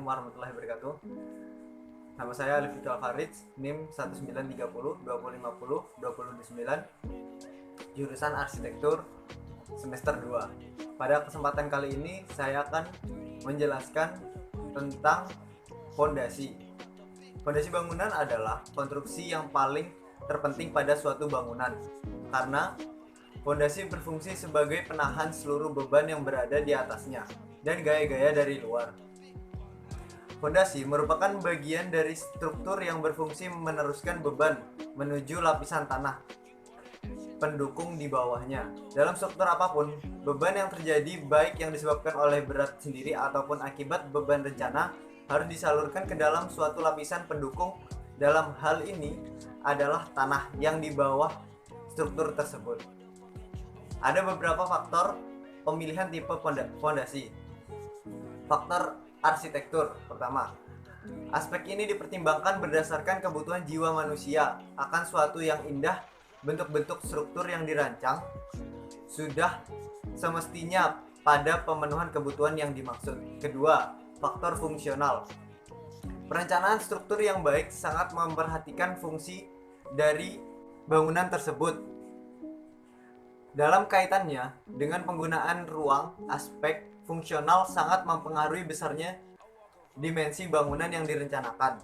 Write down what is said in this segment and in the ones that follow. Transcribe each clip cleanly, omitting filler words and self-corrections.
Assalamualaikum warahmatullahi wabarakatuh. Nama saya Alifidul Farid, NIM 1930 2050 2029, jurusan arsitektur semester 2. Pada kesempatan kali ini saya akan menjelaskan tentang fondasi. Fondasi bangunan adalah konstruksi yang paling terpenting pada suatu bangunan, karena fondasi berfungsi sebagai penahan seluruh beban yang berada di atasnya dan gaya-gaya dari luar. Fondasi merupakan bagian dari struktur yang berfungsi meneruskan beban menuju lapisan tanah pendukung di bawahnya. Dalam struktur apapun, beban yang terjadi baik yang disebabkan oleh berat sendiri ataupun akibat beban rencana harus disalurkan ke dalam suatu lapisan pendukung. Dalam hal ini adalah tanah yang di bawah struktur tersebut. Ada beberapa faktor pemilihan tipe fondasi. Faktor arsitektur pertama. Aspek ini dipertimbangkan berdasarkan kebutuhan jiwa manusia akan suatu yang indah. Bentuk-bentuk struktur yang dirancang sudah semestinya pada pemenuhan kebutuhan yang dimaksud. Kedua, faktor fungsional. Perencanaan struktur yang baik sangat memperhatikan fungsi dari bangunan tersebut. Dalam kaitannya dengan penggunaan ruang, aspek fungsional sangat mempengaruhi besarnya dimensi bangunan yang direncanakan.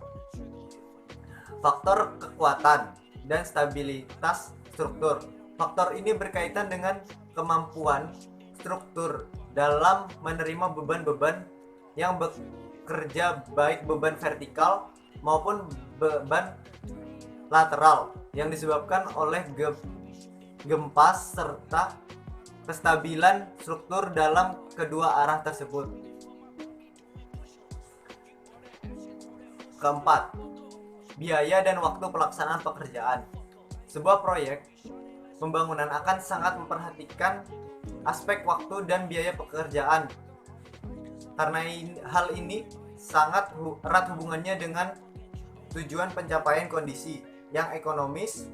Faktor kekuatan dan stabilitas struktur. Faktor ini berkaitan dengan kemampuan struktur dalam menerima beban-beban yang bekerja, baik beban vertikal maupun beban lateral yang disebabkan oleh gempa serta kestabilan struktur dalam kedua arah tersebut. Keempat, biaya dan waktu pelaksanaan pekerjaan. Sebuah proyek pembangunan akan sangat memperhatikan aspek waktu dan biaya pekerjaan. Karena hal ini sangat erat hubungannya dengan tujuan pencapaian kondisi yang ekonomis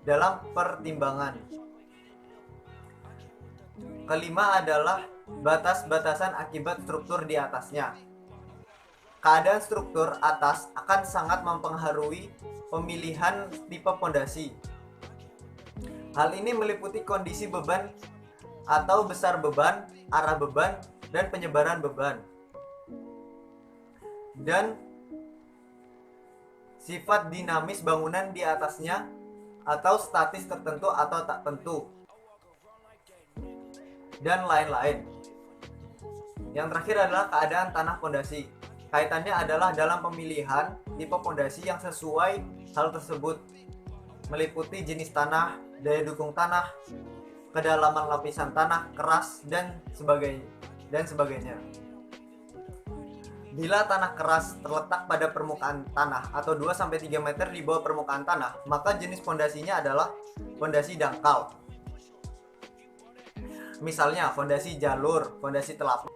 dalam pertimbangan. Kelima adalah batas-batasan akibat struktur di atasnya. Keadaan struktur atas akan sangat mempengaruhi pemilihan tipe fondasi. Hal ini meliputi kondisi beban atau besar beban, arah beban, dan penyebaran beban. Dan sifat dinamis bangunan di atasnya atau statis tertentu atau tak tentu. Dan lain-lain. Yang terakhir adalah keadaan tanah fondasi. Kaitannya adalah dalam pemilihan tipe fondasi yang sesuai hal tersebut, meliputi jenis tanah, daya dukung tanah, kedalaman lapisan tanah, keras, dan sebagainya. Bila tanah keras terletak pada permukaan tanah atau 2-3 meter di bawah permukaan tanah, maka jenis fondasinya adalah fondasi dangkal. Misalnya fondasi jalur, fondasi telapuk.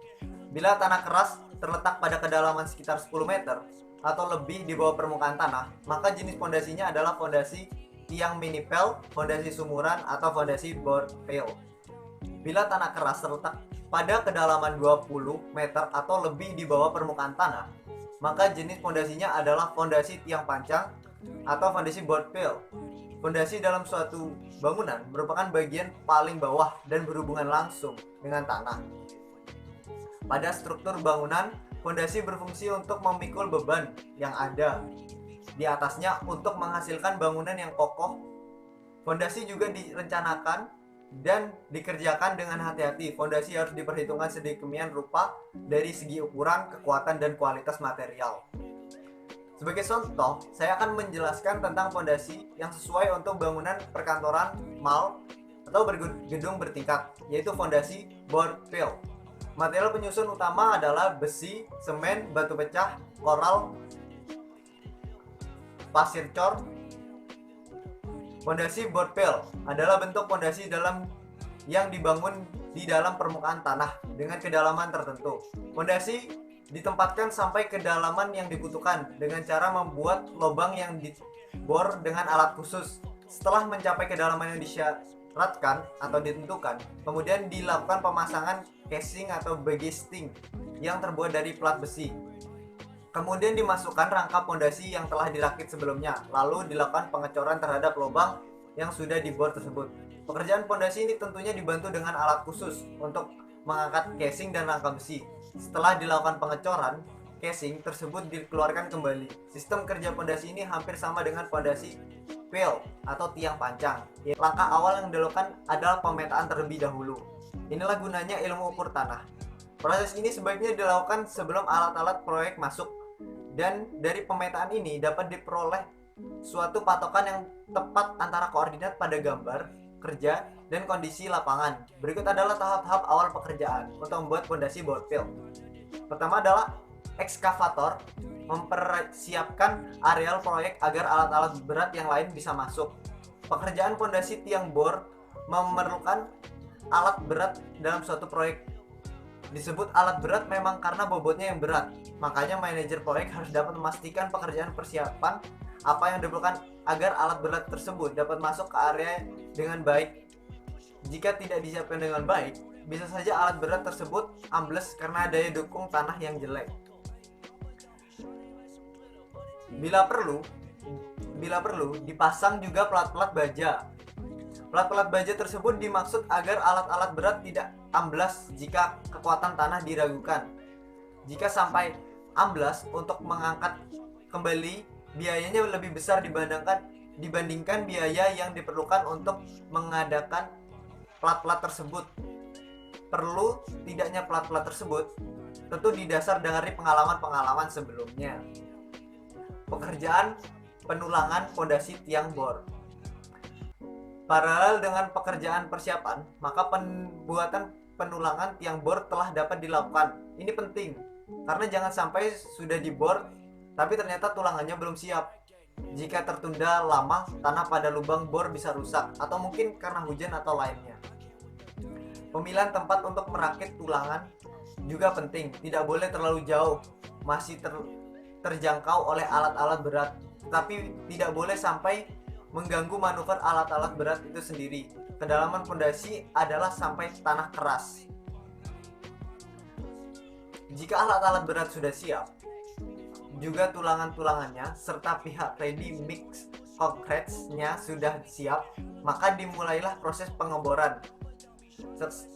Bila tanah keras terletak pada kedalaman sekitar 10 meter atau lebih di bawah permukaan tanah, maka jenis fondasinya adalah fondasi tiang minipel, fondasi sumuran, atau fondasi bord fail. Bila tanah keras terletak pada kedalaman 20 meter atau lebih di bawah permukaan tanah, maka jenis fondasinya adalah fondasi tiang pancang atau fondasi bord fail. Fondasi dalam suatu bangunan merupakan bagian paling bawah dan berhubungan langsung dengan tanah. Pada struktur bangunan, fondasi berfungsi untuk memikul beban yang ada di atasnya untuk menghasilkan bangunan yang kokoh. Fondasi juga direncanakan dan dikerjakan dengan hati-hati. Fondasi harus diperhitungkan sedemikian rupa dari segi ukuran, kekuatan, dan kualitas material. Sebagai contoh, saya akan menjelaskan tentang fondasi yang sesuai untuk bangunan perkantoran, mall, atau gedung bertingkat, yaitu fondasi bord fail. Material penyusun utama adalah besi, semen, batu pecah, koral, pasir cor. Fondasi bord fail adalah bentuk fondasi yang dibangun di dalam permukaan tanah dengan kedalaman tertentu. Fondasi ditempatkan sampai kedalaman yang dibutuhkan dengan cara membuat lubang yang dibor dengan alat khusus. Setelah mencapai kedalaman yang disyaratkan atau ditentukan, kemudian dilakukan pemasangan casing atau bagesting yang terbuat dari plat besi. Kemudian dimasukkan rangka pondasi yang telah dirakit sebelumnya, lalu dilakukan pengecoran terhadap lubang yang sudah dibor tersebut. Pekerjaan pondasi ini tentunya dibantu dengan alat khusus untuk mengangkat casing dan rangka besi. Setelah dilakukan pengecoran, casing tersebut dikeluarkan kembali. Sistem kerja pondasi ini hampir sama dengan pondasi piel atau tiang pancang. Langkah awal yang dilakukan adalah pemetaan terlebih dahulu. Inilah gunanya ilmu ukur tanah. Proses ini sebaiknya dilakukan sebelum alat-alat proyek masuk, dan dari pemetaan ini dapat diperoleh suatu patokan yang tepat antara koordinat pada gambar kerja dan kondisi lapangan. Berikut adalah tahap-tahap awal pekerjaan untuk membuat pondasi bor piel. Pertama adalah ekskavator mempersiapkan areal proyek agar alat-alat berat yang lain bisa masuk. Pekerjaan pondasi tiang bor memerlukan alat berat dalam suatu proyek. Disebut alat berat memang karena bobotnya yang berat. Makanya manajer proyek harus dapat memastikan pekerjaan persiapan apa yang diperlukan agar alat berat tersebut dapat masuk ke area dengan baik. Jika tidak disiapkan dengan baik, bisa saja alat berat tersebut ambles karena daya dukung tanah yang jelek. Bila perlu dipasang juga plat-plat baja. Plat-plat baja tersebut dimaksud agar alat-alat berat tidak amblas jika kekuatan tanah diragukan. Jika sampai amblas, untuk mengangkat kembali biayanya lebih besar dibandingkan biaya yang diperlukan untuk mengadakan plat-plat tersebut. Perlu tidaknya plat-plat tersebut tentu didasar dari pengalaman-pengalaman sebelumnya. Pekerjaan penulangan pondasi tiang bor. Paralel dengan pekerjaan persiapan, maka pembuatan penulangan tiang bor telah dapat dilakukan. Ini penting, karena jangan sampai sudah dibor, tapi ternyata tulangannya belum siap. Jika tertunda lama, tanah pada lubang bor bisa rusak, atau mungkin karena hujan atau lainnya. Pemilihan tempat untuk merakit tulangan juga penting, tidak boleh terlalu jauh, masih terjangkau oleh alat-alat berat, tetapi tidak boleh sampai mengganggu manuver alat-alat berat itu sendiri. Kedalaman pondasi adalah sampai tanah keras. Jika alat-alat berat sudah siap, juga tulangan-tulangannya serta pihak ready mix concrete-nya sudah siap, maka dimulailah proses pengeboran.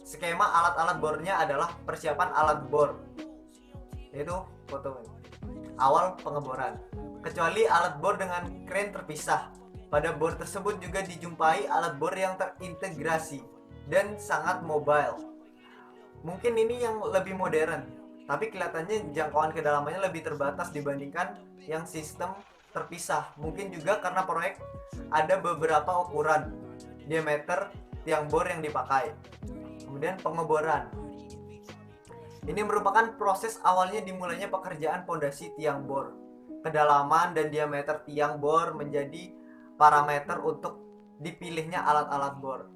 Skema alat-alat bornya adalah persiapan alat bor, yaitu foto awal pengeboran. Kecuali alat bor dengan kren terpisah, pada bor tersebut juga dijumpai alat bor yang terintegrasi dan sangat mobile. Mungkin ini yang lebih modern, tapi kelihatannya jangkauan kedalamannya lebih terbatas dibandingkan yang sistem terpisah. Mungkin juga karena proyek ada beberapa ukuran diameter tiang bor yang dipakai. Kemudian pengeboran. Ini merupakan proses awalnya dimulainya pekerjaan pondasi tiang bor. Kedalaman dan diameter tiang bor menjadi parameter untuk dipilihnya alat-alat bor.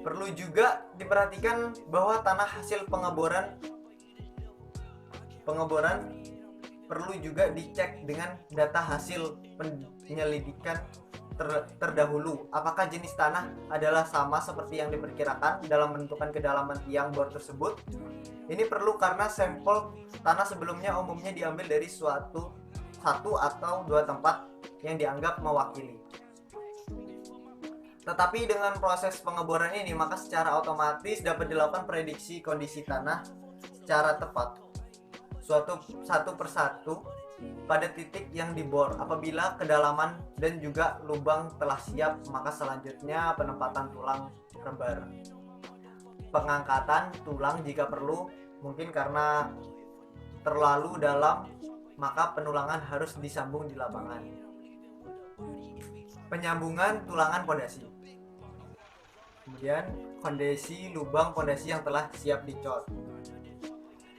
Perlu juga diperhatikan bahwa tanah hasil pengeboran perlu juga dicek dengan data hasil penyelidikan terdahulu. Apakah jenis tanah adalah sama seperti yang diperkirakan dalam menentukan kedalaman tiang bor tersebut? Ini perlu karena sampel tanah sebelumnya umumnya diambil dari satu atau dua tempat yang dianggap mewakili. Tetapi dengan proses pengeboran ini, maka secara otomatis dapat dilakukan prediksi kondisi tanah secara tepat satu persatu pada titik yang dibor. Apabila kedalaman dan juga lubang telah siap, maka selanjutnya penempatan tulang rebar. Pengangkatan tulang jika perlu, mungkin karena terlalu dalam, maka penulangan harus disambung di lapangan. Penyambungan tulangan pondasi. Kemudian kondisi lubang pondasi yang telah siap dicor.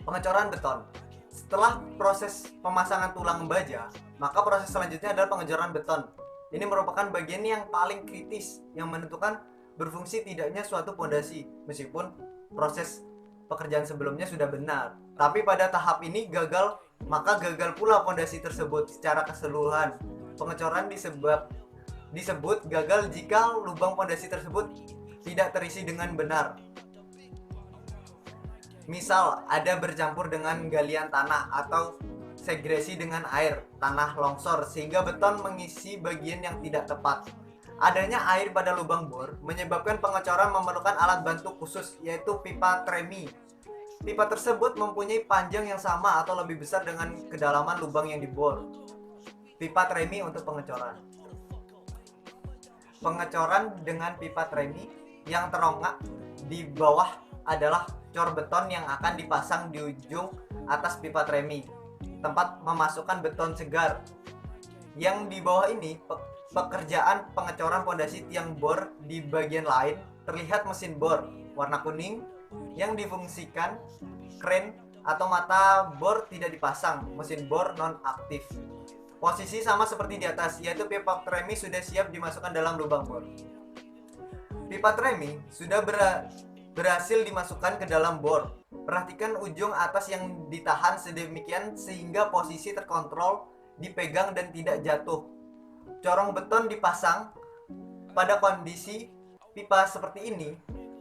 Pengecoran beton. Setelah proses pemasangan tulang baja, maka proses selanjutnya adalah pengecoran beton. Ini merupakan bagian yang paling kritis yang menentukan berfungsi tidaknya suatu pondasi, meskipun proses pekerjaan sebelumnya sudah benar. Tapi pada tahap ini gagal, maka gagal pula pondasi tersebut secara keseluruhan. Pengecoran disebut gagal jika lubang pondasi tersebut tidak terisi dengan benar. Misal ada bercampur dengan galian tanah atau segresi dengan air tanah longsor sehingga beton mengisi bagian yang tidak tepat. Adanya air pada lubang bor menyebabkan pengecoran memerlukan alat bantu khusus yaitu pipa tremi. Pipa tersebut mempunyai panjang yang sama atau lebih besar dengan kedalaman lubang yang dibor. Pipa tremi untuk pengecoran. Pengecoran dengan pipa tremi yang terongak di bawah adalah cor beton yang akan dipasang di ujung atas pipa tremi, tempat memasukkan beton segar. Yang di bawah ini pekerjaan pengecoran pondasi tiang bor. Di bagian lain terlihat mesin bor warna kuning yang difungsikan kren atau mata bor tidak dipasang, mesin bor non aktif. Posisi sama seperti di atas, yaitu pipa tremi sudah siap dimasukkan dalam lubang bor. Pipa tremi sudah berhasil dimasukkan ke dalam bor. Perhatikan ujung atas yang ditahan sedemikian sehingga posisi terkontrol, dipegang dan tidak jatuh. Corong beton dipasang. Pada kondisi pipa seperti ini,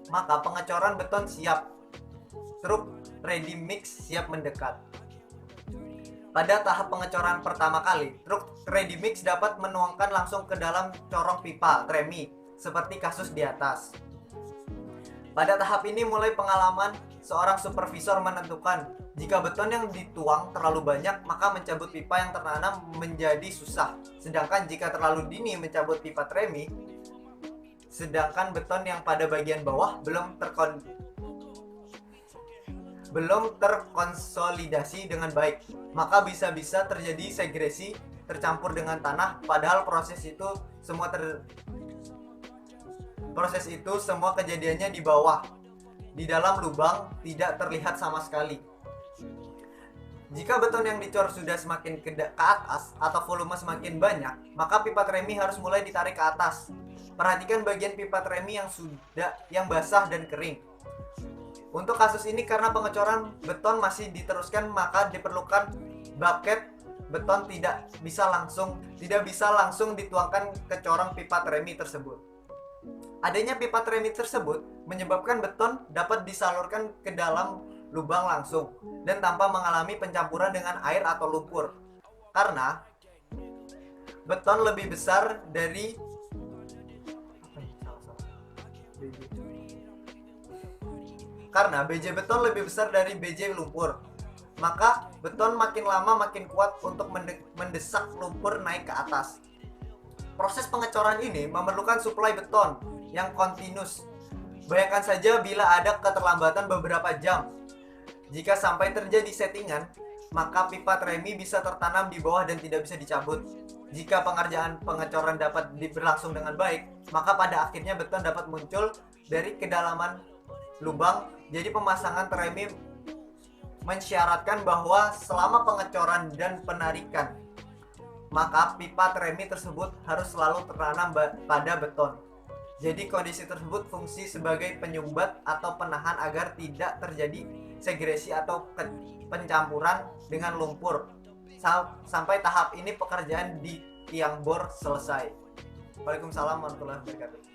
maka pengecoran beton siap. Truk ready mix siap mendekat. Pada tahap pengecoran pertama kali, truk ready mix dapat menuangkan langsung ke dalam corong pipa tremi seperti kasus di atas. Pada tahap ini mulai pengalaman seorang supervisor menentukan jika beton yang dituang terlalu banyak maka mencabut pipa yang tertanam menjadi susah. Sedangkan jika terlalu dini mencabut pipa tremi, sedangkan beton yang pada bagian bawah belum terkonsolidasi dengan baik, maka bisa-bisa terjadi segresi tercampur dengan tanah padahal proses itu semua kejadiannya di bawah. Di dalam lubang tidak terlihat sama sekali. Jika beton yang dicor sudah semakin ke atas atau volume semakin banyak, maka pipa tremi harus mulai ditarik ke atas. Perhatikan bagian pipa tremi yang basah dan kering. Untuk kasus ini karena pengecoran beton masih diteruskan maka diperlukan bucket beton tidak bisa langsung dituangkan ke corong pipa tremi tersebut. Adanya pipa tremi tersebut menyebabkan beton dapat disalurkan ke dalam lubang langsung dan tanpa mengalami pencampuran dengan air atau lumpur. Karena beton lebih besar dari BJ beton lebih besar dari BJ lumpur, maka beton makin lama makin kuat untuk mendesak lumpur naik ke atas. Proses pengecoran ini memerlukan suplai beton yang kontinus. Bayangkan saja bila ada keterlambatan beberapa jam. Jika sampai terjadi settingan, maka pipa tremi bisa tertanam di bawah dan tidak bisa dicabut. Jika pengerjaan pengecoran dapat berlangsung dengan baik, maka pada akhirnya beton dapat muncul dari kedalaman lubang. Jadi pemasangan tremi mensyaratkan bahwa selama pengecoran dan penarikan, maka pipa tremi tersebut harus selalu tertanam pada beton. Jadi kondisi tersebut fungsi sebagai penyumbat atau penahan agar tidak terjadi segresi atau pencampuran dengan lumpur. Sampai tahap ini pekerjaan di tiang bor selesai. Waalaikumsalam warahmatullahi wabarakatuh.